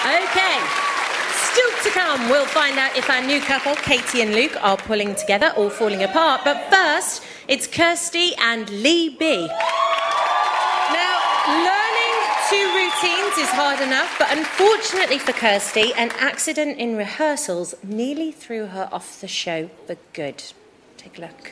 Okay. Still to come, we'll find out if our new couple, Katie and Luke, are pulling together or falling apart. But first, it's Kirsty and Lee B. Now, learning two routines is hard enough, but unfortunately for Kirsty, an accident in rehearsals nearly threw her off the show for good. Take a look.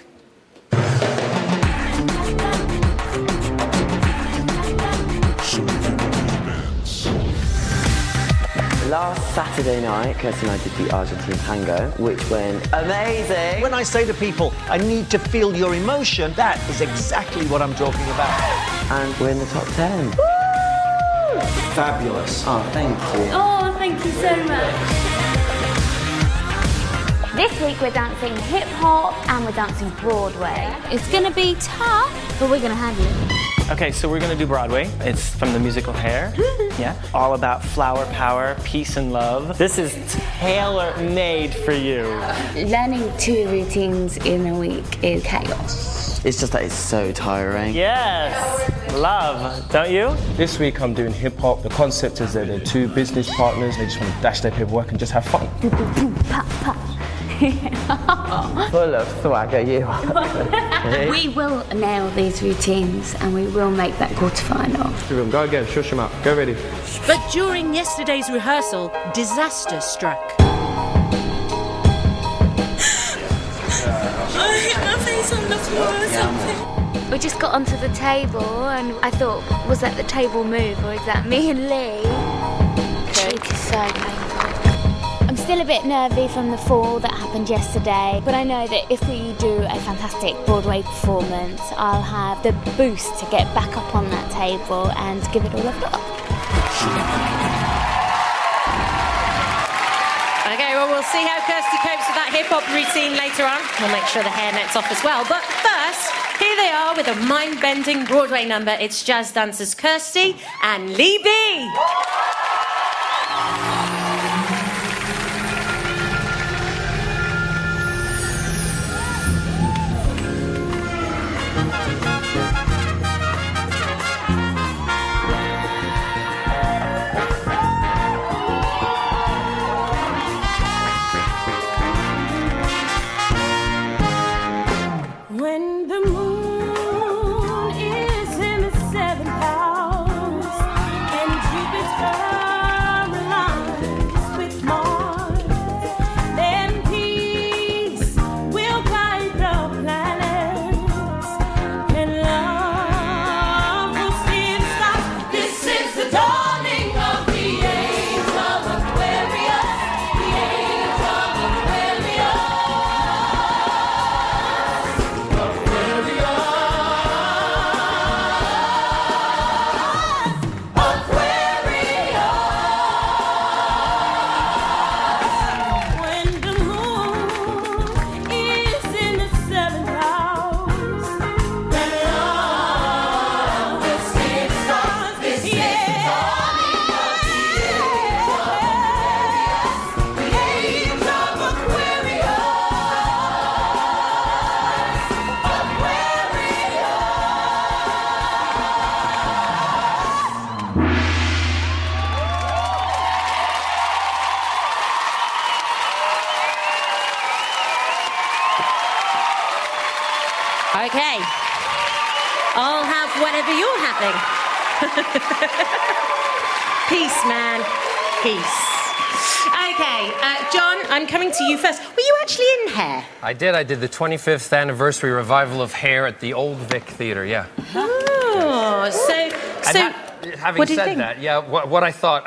Last Saturday night, Kirsty and I did the Argentine tango, which went amazing. When I say to people, I need to feel your emotion, that is exactly what I'm talking about. And we're in the top 10. Woo! Fabulous. Oh, thank you. Oh, thank you so much. This week we're dancing hip-hop and we're dancing Broadway. It's gonna be tough, but we're gonna handle it. Okay, so we're gonna do Broadway. It's from the musical Hair. Yeah. All about flower power, peace and love. This is tailor-made for you. Learning two routines in a week is chaos. It's just that it's so tiring. Yes, love, don't you? This week I'm doing hip hop. The concept is that they're two business partners. They just want to dash their paperwork and just have fun. Full of swagger, you are. We will nail these routines and we will make that quarterfinal. Go again, shush them out. Go ready. But during yesterday's rehearsal, disaster struck. I hit my face on the floor or something. We just got onto the table and I thought, was that the table move or is that me and Lee? Cheek is so painful. I'm still a bit nervy from the fall that happened yesterday, but I know that if we do a fantastic Broadway performance, I'll have the boost to get back up on that table and give it all I've got. Okay, well, we'll see how Kirsty copes with that hip-hop routine later on. We'll make sure the hairnet's off as well. But first, here they are with a mind-bending Broadway number. It's jazz dancers Kirsty and Lee B. When the moon is in the 7th house and Jupiter aligns with Mars, then peace will guide the planets and love will see the stars. This is the dawning of the age of Aquarius, the age of Aquarius. When the moon is in the 7th house, then love will see the stars. This is the dawning of the age of Aquarius. Okay. I'll have whatever you're having. Peace, man. Peace. Okay, John, I'm coming to you first. Were you actually in Hair? I did the 25th anniversary revival of Hair at the Old Vic Theatre, yeah. Oh, so having what do you said think? that, yeah, what I thought,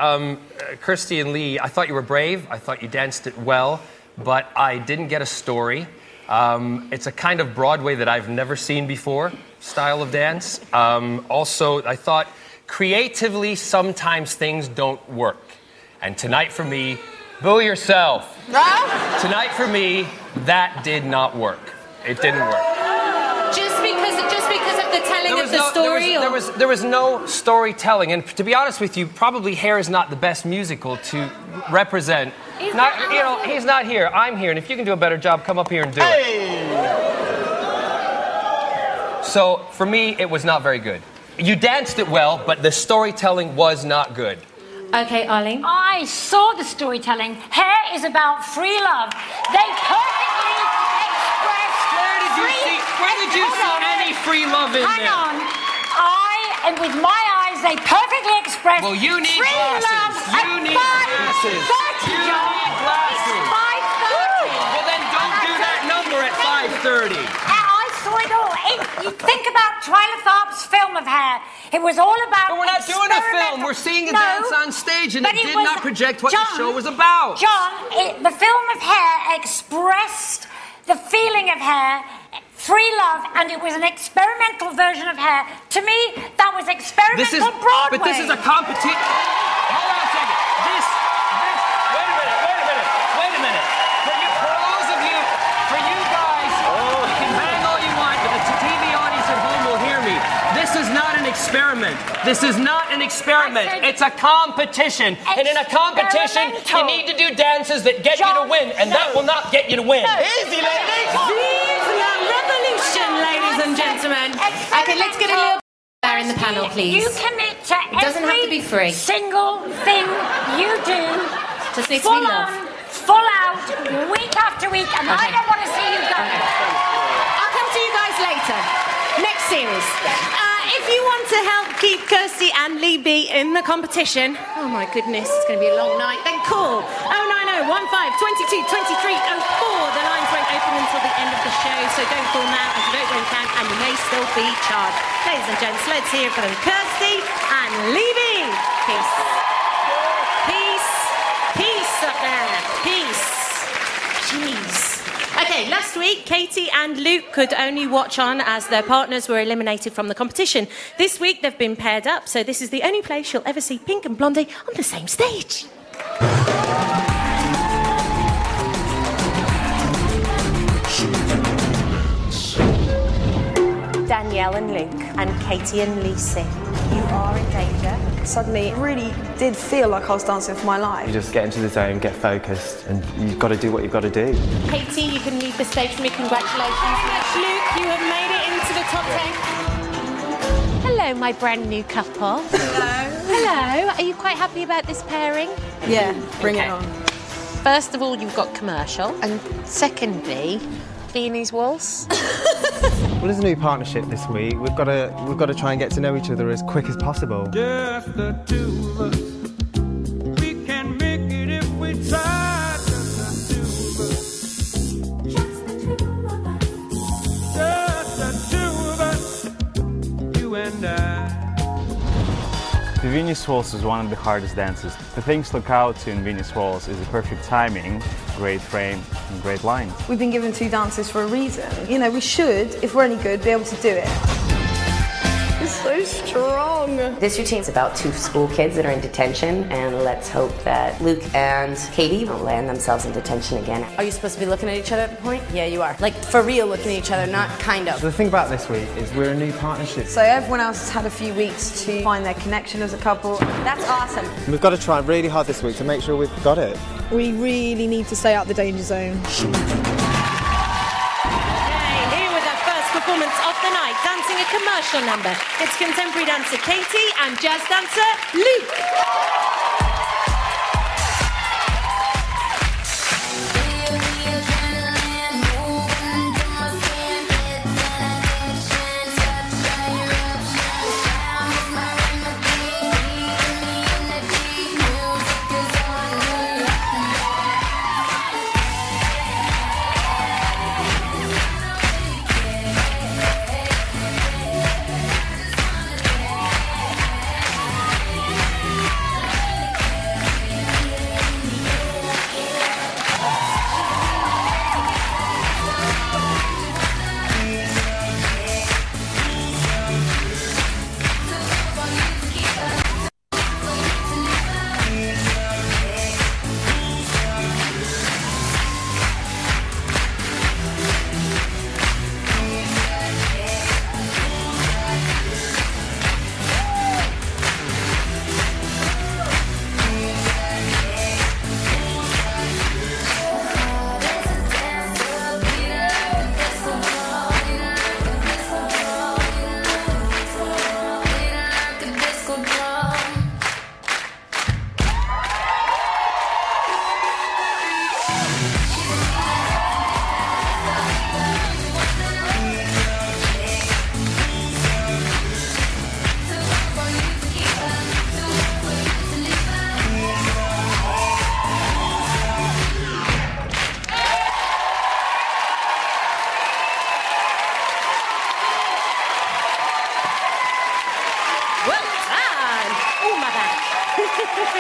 Kirsty and Lee, I thought you were brave, I thought you danced it well, but I didn't get a story. It's a kind of Broadway that I've never seen before, style of dance. Also, I thought creatively sometimes things don't work. And tonight for me, boo yourself. Tonight for me, that did not work. It didn't work. Just because of the telling of the story? There was no storytelling. And to be honest with you, probably Hair is not the best musical to represent. He's not here. I'm here. And if you can do a better job, come up here and do it. So for me, it was not very good. You danced it well, but the storytelling was not good. Okay, Arlene. I saw the storytelling. Hair is about free love. They perfectly expressed Where did you see any free love in Hang there? on. And with my eyes, they perfectly expressed Well, you need free glasses. love You at need 5:30, glasses. You John. need glasses. It's 5:30. Well, then don't do that number at 5:30. I saw it all. You think about Twyla Tharp's film of hair. It was all about. But we're not doing a film. We're seeing a dance on stage, and but it did was- not project what John, the show was about. John, the film of hair expressed the feeling of hair, free love, and it was an experimental version of hair. To me, that was experimental Broadway. But this is a competition. Hold on a second. Wait a minute. For those of you, for you guys, you can bang all you want, but the TV audience at home will hear me. This is not an experiment. This is not an experiment. It's a competition. And in a competition, you need to do dances that get you to win, and that will not get you to win. Easy, ladies. Vive la revolution, ladies and gentlemen. Okay, let's get a little there in the panel, please. You commit to It doesn't have to be free. single thing you do. Just needs to full be love. on, full out, week after week, and I don't want to see you go. I'll come to you guys later. Next series. If you want to help keep Kirsty and Lee B in the competition, oh my goodness, it's going to be a long night, then call 090 15 22 23 04. The lines won't open until the end of the show, so don't call now and you don't win count, and you may still be charged. Ladies and gents, let's hear from Kirsty and Lee B. Peace. Peace. Peace up there. Peace. Jeez. Okay, last week, Katie and Luke could only watch on as their partners were eliminated from the competition. This week, they've been paired up, so this is the only place you'll ever see Pink and Blondie on the same stage. Danielle and Luke, and Katie and Lisa, you are in danger. Suddenly, it really did feel like I was dancing for my life. You just get into the zone, get focused, and you've got to do what you've got to do. Katie, you can leave the stage for me. Congratulations. Luke, you have made it into the top 10. Hello, my brand new couple. Hello. Hello. Are you quite happy about this pairing? Yeah, bring it on. First of all, you've got commercial, and secondly, Beanie's Waltz. Well, it's a new partnership this week. We've got to try and get to know each other as quick as possible. Just the two of us. We can make it if we try. Just the two of us. Just the two of us. You and I. The Venus Waltz is one of the hardest dances. The things to look out to in Venus Waltz is the perfect timing, great frame, and great lines. We've been given two dances for a reason. You know, we should, if we're any good, be able to do it. It's so strong. This routine's about two school kids that are in detention, and let's hope that Luke and Katie don't land themselves in detention again. Are you supposed to be looking at each other at the point? Yeah, you are. Like, for real looking at each other, not kind of. The thing about this week is we're a new partnership. So everyone else has had a few weeks to find their connection as a couple. That's awesome. We've got to try really hard this week to make sure we've got it. We really need to stay out the danger zone. Performance of the night, dancing a commercial number. It's contemporary dancer Katie and jazz dancer Luke.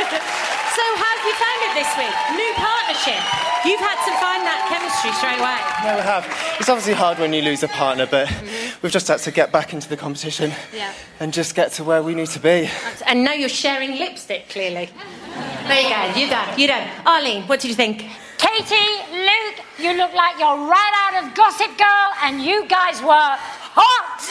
So how have you found it this week? New partnership. You've had to find that chemistry straight away. No, we have. It's obviously hard when you lose a partner, but we've just had to get back into the competition and just get to where we need to be. And now you're sharing lipstick, clearly. There you go. You're done. You're done. Arlene, what did you think? Katie, Luke, you look like you're right out of Gossip Girl, and you guys were hot!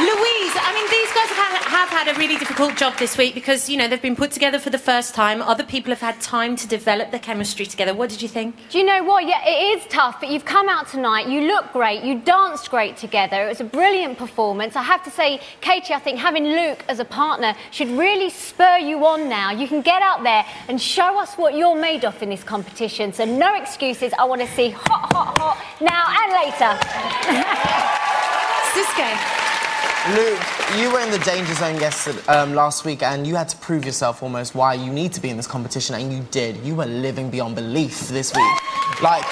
Louise, I mean, these guys have had a really difficult job this week because, you know, they've been put together for the first time. Other people have had time to develop their chemistry together. What did you think? Do you know what? Yeah, it is tough, but you've come out tonight, you look great, you danced great together. It was a brilliant performance. I have to say, Katie, I think having Luke as a partner should really spur you on now. You can get out there and show us what you're made of in this competition. So no excuses. I want to see hot, hot, hot now and later. Cisco. Luke, you were in the danger zone last week, and you had to prove yourself almost why you need to be in this competition, and you did. You were living beyond belief this week. Like,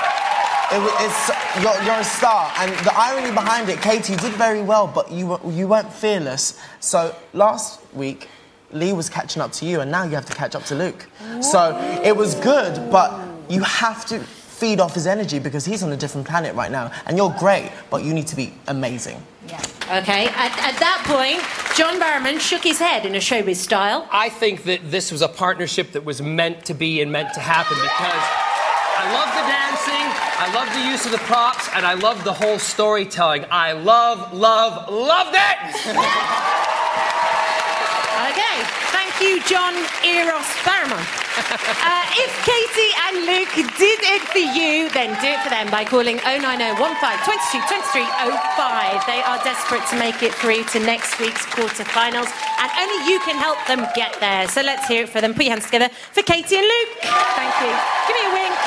you're a star, and the irony behind it, Katie, you did very well, but you weren't fearless. So last week, Lee was catching up to you, and now you have to catch up to Luke. What? So it was good, but you have to feed off his energy because he's on a different planet right now, and you're great, but you need to be amazing. Yeah. OK, at that point, John Barrowman shook his head in a showbiz style. I think that this was a partnership that was meant to be and meant to happen because I love the dancing, I love the use of the props, and I love the whole storytelling. I loved it! OK, thank you, John Eros Barrowman. If Katie and Luke did it for you, then do it for them by calling 090 15 22 23 05. They are desperate to make it through to next week's quarterfinals, and only you can help them get there. So let's hear it for them. Put your hands together for Katie and Luke. Thank you. Give me a wink.